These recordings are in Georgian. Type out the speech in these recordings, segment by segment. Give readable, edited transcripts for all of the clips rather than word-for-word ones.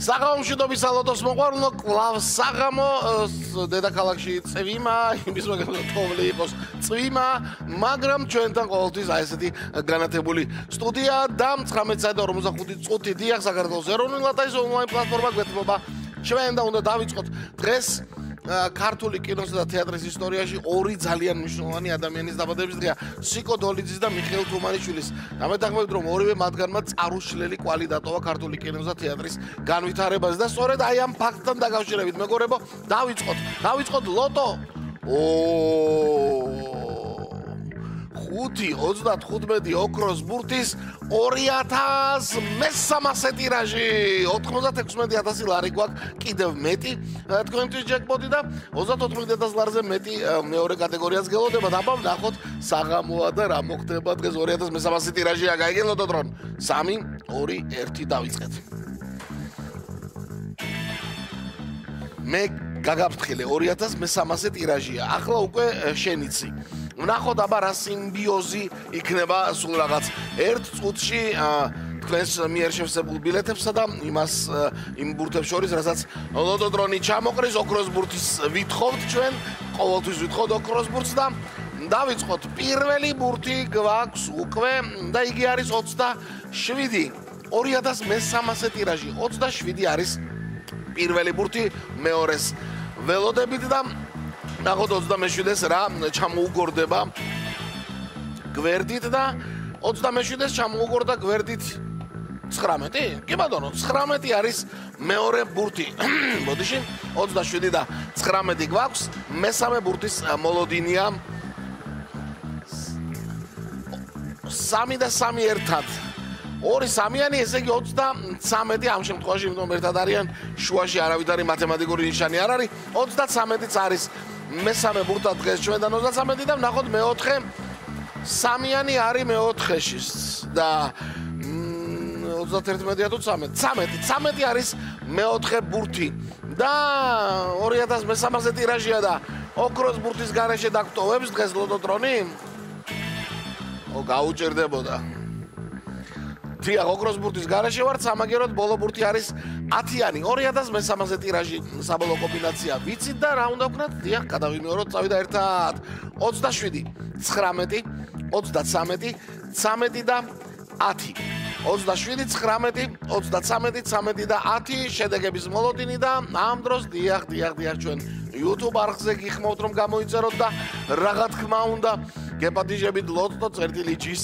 საღამო მშვიდობის ალოდოს მოყვარულო კლავ საღამო დედაქალაქში წვიმა იმის მაგალითად თოვლი იყოს წვიმა მაგრამ ჩვენთან ყოველთვის აი ესეთი განათებული სტუდია და 19:45 წუთი დიახ საქართველოს ეროვნულ ლატაის ონლაინ პლატფორმა გვეთმობა ჩვენ და უნდა დავიწყოთ დღეს ქართული კინოსა და თეატრის ისტორიაში ორი ძალიან მნიშვნელოვანი ადამიანის დაბადების დღეა სიკო დოლიძის და მიხეილ თუმანიშვილის და მე დაგმოვიდ რომ ორივე მათგანმა წარუშლელი კვალი დატოვა ქართული კინოს და თეატრის განვითარებაზე და სწორედ აი ამ ფაქტთან დაკავშირებით მეგობრებო დავიწყოთ ლოტო 5-35 ოქროს ბურთის 2300 ტირაჟი 96,000 ლარი გვაქვს კიდევ მეტი თქვენთვის ჯეკპოტი და 34,000 ლარზე მეტი მეორე კატეგორიას გელოდება და აბა ნახოთ საღამოა და რა მოხდება დღეს 2300 ტირაჟია გაიგელოდოთ რომ 3-2-1 დავიწყეთ მე გაგაფრთხილე 2300 ტირაჟია ახლა უკვე შენიცი ვნახოთ აბა რა სიმბიოზი იქნება სულ რაღაც ერთ წუთში თქვენს მიერ შევსებულ ბილეთებსა და იმ ბურთებს შორის რასაც ლოტოდრონი ჩამოყრის ოქროს ბურთის ვითხოვთ ჩვენ ყოველთვის ვითხოვთ ოქროს ბურთს და დავიწყოთ პირველი ბურთი გვაქვს უკვე და იგი არის 27 2300 ტირაჟი 27 არის პირველი ბურთი მეორეს ველოდებით და ნახოთ 27-ს რა ჩამოუგორდება გვერდით და 27-ს ჩამოუგორდა გვერდით 19? კი ბატონო, 19 არის მეორე ბურთი. მოდიში 27 და 19 გვაქვს, მესამე ბურთის მოლოდინია 3 და 3 ერთად. 2-3-იანი, ესე იგი 33 ამ შემთხვევაში, იმიტომ ერთად არიან, შუაში არავით არის მათემატიკური ნიშანი არ არის, 33-იც არის მესამე ბურთად დღეს ჩვენთან 33 და ვნახოთ მეოთხე 3-იანი არის მეოთხეში და 31 თუ 13 არის მეოთხე ბურთი და 2300 ტირაჟია და ოქროს ბურთის გარეშე დაგტოვებს დღეს ლოტოტრონი გაუჭირდებოდა თია ოქროს ბურთის გარეშე ვარ სამაგეროდ ბოლო ბურთი არის 10-იანი 2300 ტირაჟი საბოლოო კომბინაცია ვიცით და რა უნდა ვქნათ თია გადავიმეოროთ წავიდა ერთად 27 19 33 13 და 10 27 19 33 13 და 10 შედეგების მოლოდინი და ამ დროს დიახ ჩვენ YouTube არხზე გიხმობთ რომ გამოიწეროთ და რა თქმა უნდა გეპატიჟებით ლოტო წერტილიჯის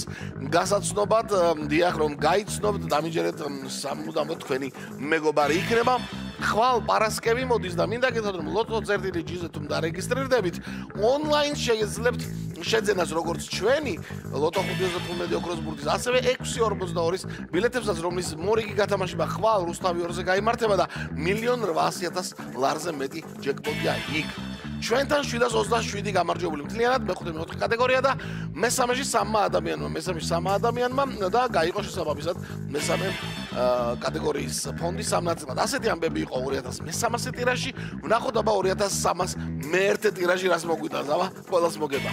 გასაცნობად დიახ რომ გაიცნობთ დამიჯერეთ სამუდამოდ თქვენი მეგობარი იქნება ხვალ პარასკევი მოდის და მინდა გითხრათ რომ ლოტო წერტილიჯიზე თუ დარეგისტრირდებით ონლაინ შეგეძლებთ შეძენას როგორც ჩვენი ლოტო 5-25 ოქროს ბურთის ასევე 6-42-ის ბილეთებსაც რომლის მორიგი გათამაშება ხვალ რუსთავი 2-ზე გაიმართება და 1,800,000 ლარზე მეტი ჯეკპოტია იქ ჩვენთან 727 გამარჯვებული მთლიანად მეხუთე კატეგორია და მესამეში 3 ადამიანმა და გაიყო შესაბამისად მესამე კატეგორიის ფონდი 3 ნაწილად. ასეთი ამბები იყო 2300 ტირაჟი, ვნახოთ აბა 2300 მე-1 ტირაჟი რას მოგვიტანს, აბა ყველას მოგება.